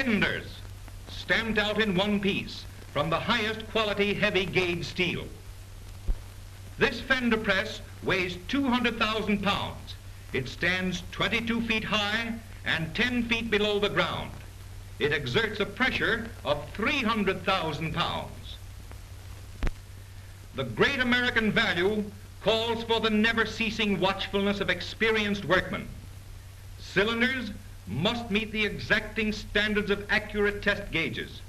fenders, stamped out in one piece from the highest quality heavy gauge steel. This fender press weighs 200,000 pounds. It stands 22 feet high and 10 feet below the ground. It exerts a pressure of 300,000 pounds. The great American value calls for the never-ceasing watchfulness of experienced workmen. Cylinders must meet the exacting standards of accurate test gauges.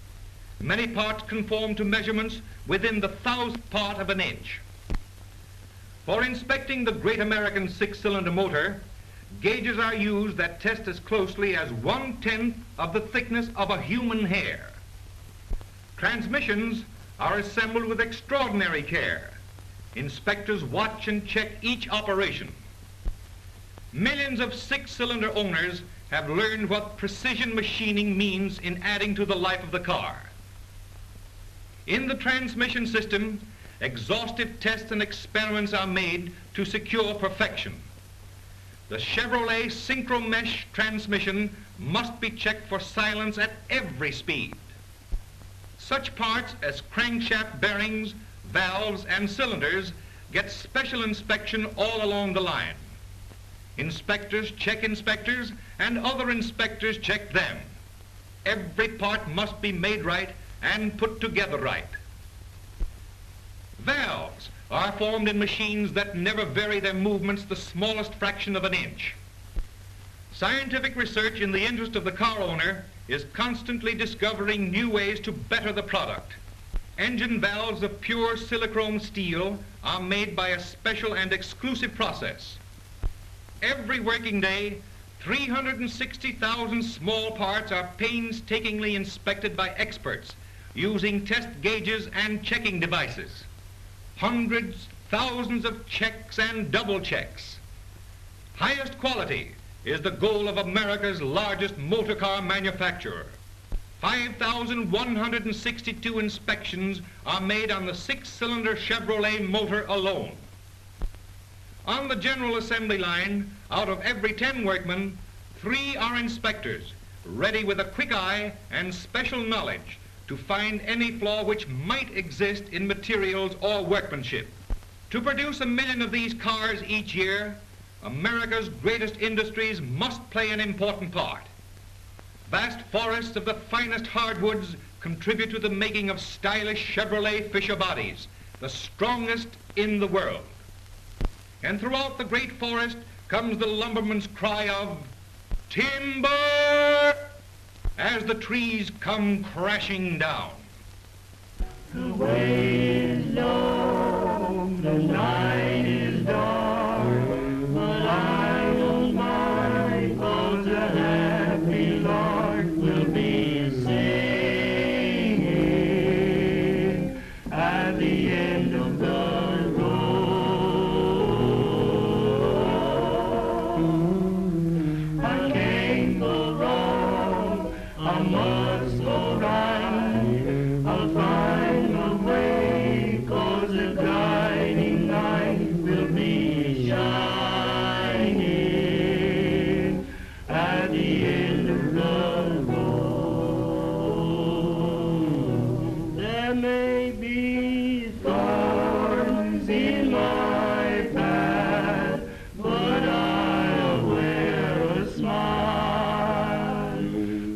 Many parts conform to measurements within the 1,000th part of an inch. For inspecting the great American six-cylinder motor, gauges are used that test as closely as 1/10 of the thickness of a human hair. Transmissions are assembled with extraordinary care. Inspectors watch and check each operation. Millions of six-cylinder owners have learned what precision machining means in adding to the life of the car. In the transmission system, exhaustive tests and experiments are made to secure perfection. The Chevrolet Synchro Mesh transmission must be checked for silence at every speed. Such parts as crankshaft bearings, valves, and cylinders get special inspection all along the line. Inspectors check inspectors, and other inspectors check them. Every part must be made right and put together right. Valves are formed in machines that never vary their movements the smallest fraction of an inch. Scientific research in the interest of the car owner is constantly discovering new ways to better the product. Engine valves of pure silichrome steel are made by a special and exclusive process. Every working day, 360,000 small parts are painstakingly inspected by experts using test gauges and checking devices. Hundreds, thousands of checks and double checks. Highest quality is the goal of America's largest motor car manufacturer. 5,162 inspections are made on the six-cylinder Chevrolet motor alone. On the general assembly line, out of every 10 workmen, 3 are inspectors, ready with a quick eye and special knowledge to find any flaw which might exist in materials or workmanship. To produce 1 million of these cars each year, America's greatest industries must play an important part. Vast forests of the finest hardwoods contribute to the making of stylish Chevrolet Fisher bodies, the strongest in the world. And throughout the great forest comes the lumberman's cry of timber as the trees come crashing down. The way is long, the night is dark, but I don't mind, 'cause a happy lark will be singing at the end of the road. I can't go wrong, I must go right, I'll find a way, 'cause the guiding light will be shining at the end of the road. There may be thorns in my path, but I'll wear a smile,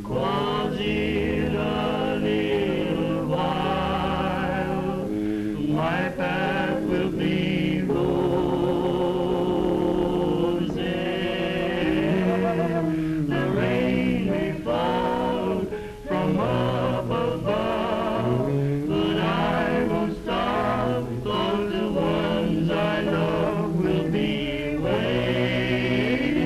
'cause in a little while my path will be roses. The rain may fall from up above, but I won't stop, 'cause the ones I love will be waiting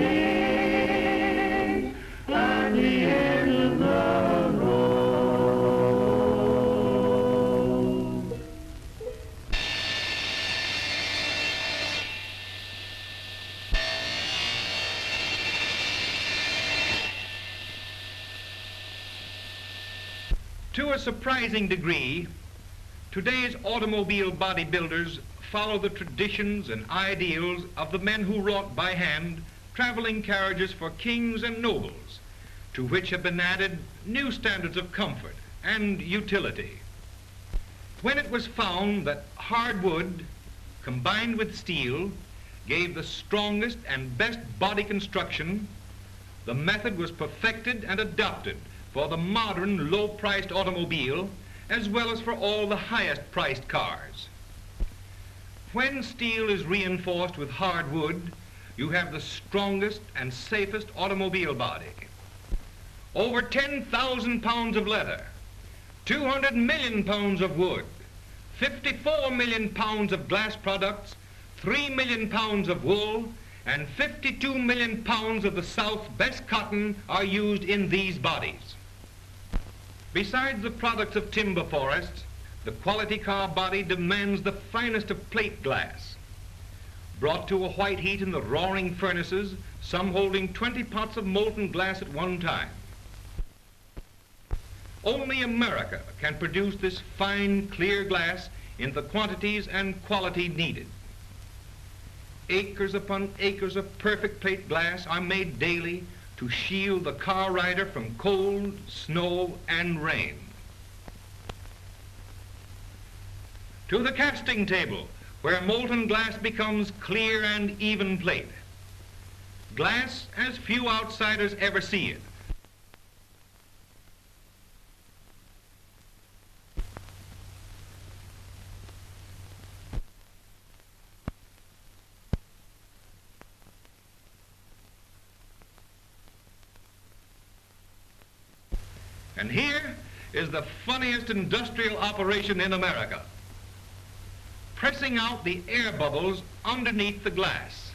at the end of the road. To a surprising degree, today's automobile bodybuilders follow the traditions and ideals of the men who wrought by hand traveling carriages for kings and nobles. to which have been added new standards of comfort and utility. When it was found that hardwood combined with steel gave the strongest and best body construction, the method was perfected and adopted for the modern low-priced automobile as well as for all the highest-priced cars. When steel is reinforced with hardwood, you have the strongest and safest automobile body. Over 10,000 pounds of leather, 200 million pounds of wood, 54 million pounds of glass products, 3 million pounds of wool, and 52 million pounds of the South's best cotton are used in these bodies. Besides the products of timber forests, the quality car body demands the finest of plate glass. Brought to a white heat in the roaring furnaces, some holding 20 pots of molten glass at one time. Only America can produce this fine, clear glass in the quantities and quality needed. Acres upon acres of perfect plate glass are made daily to shield the car rider from cold, snow, and rain. To the casting table, where molten glass becomes clear and even plate. Glass as few outsiders ever see it. And here is the funniest industrial operation in America. Pressing out the air bubbles underneath the glass.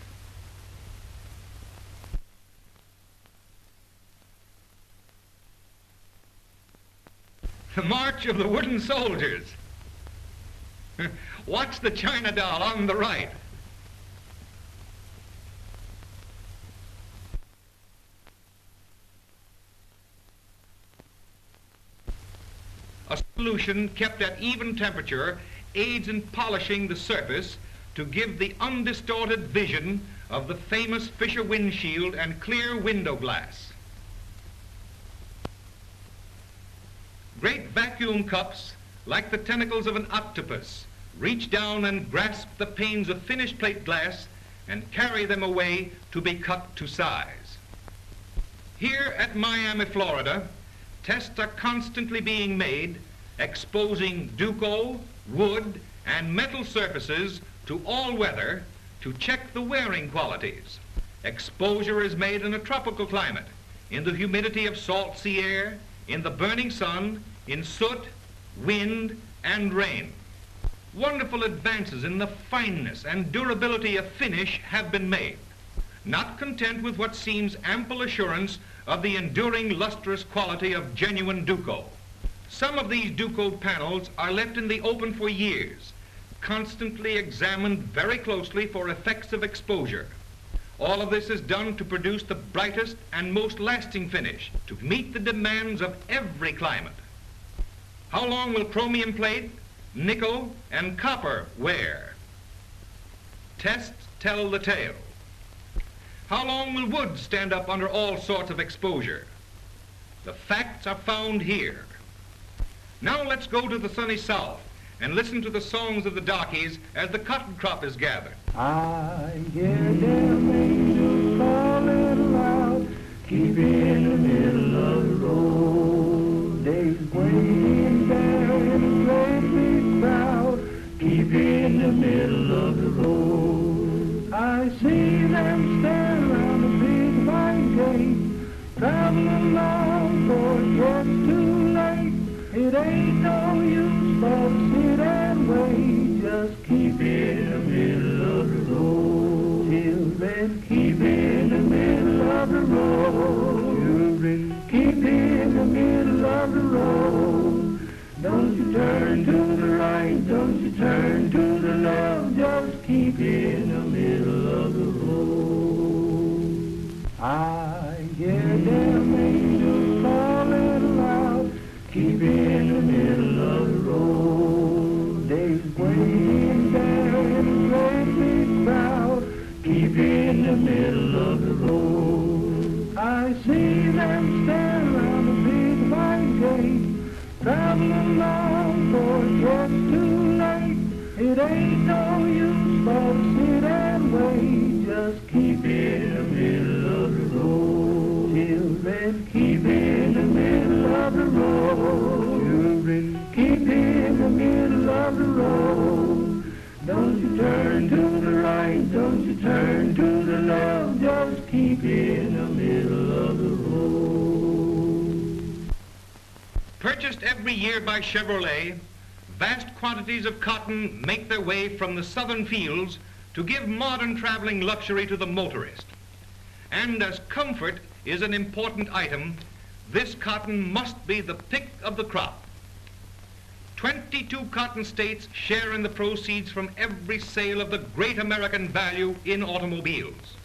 The march of the wooden soldiers. Watch the China doll on the right. A solution kept at even temperature aids in polishing the surface to give the undistorted vision of the famous Fisher windshield and clear window glass. Great vacuum cups, like the tentacles of an octopus, reach down and grasp the panes of finished plate glass and carry them away to be cut to size. Here at Miami, Florida, tests are constantly being made, exposing Duco, wood, and metal surfaces to all weather to check the wearing qualities. Exposure is made in a tropical climate, in the humidity of salt sea air, in the burning sun, in soot, wind, and rain. Wonderful advances in the fineness and durability of finish have been made. Not content with what seems ample assurance of the enduring lustrous quality of genuine Duco. Some of these Duco panels are left in the open for years, constantly examined very closely for effects of exposure. All of this is done to produce the brightest and most lasting finish to meet the demands of every climate. How long will chromium plate, nickel, and copper wear? Tests tell the tale. How long will wood stand up under all sorts of exposure? The facts are found here. Now let's go to the sunny south and listen to the songs of the darkies as the cotton crop is gathered. I hear them angels calling loud, keep in the middle of the road. They's waiting there in a great big crowd, keep in the middle of the road. I see them stand around the big white gate, traveling along for it gets too late. It ain't no use but to sit and wait, just keep in the middle of the road. Children, keep in the middle of the road. Children, keep in the middle of the road. Don't you turn to the right, don't you turn to the left, just keep in the middle of the road. I hear them angels calling loud, keep in the middle of the road. They's waiting there in a great big crowd, keep in the middle of the road. I see them stand come along, for it's just too late. It ain't no use for to sit and wait. Just keep in the middle of the road. Children, keep in the middle of the road. Children, keep in the middle of the road. Don't you turn to the right, don't you turn to the left. Just keep in the middle of the road. Purchased every year by Chevrolet, vast quantities of cotton make their way from the southern fields to give modern traveling luxury to the motorist. And as comfort is an important item, this cotton must be the pick of the crop. 22 cotton states share in the proceeds from every sale of the great American value in automobiles.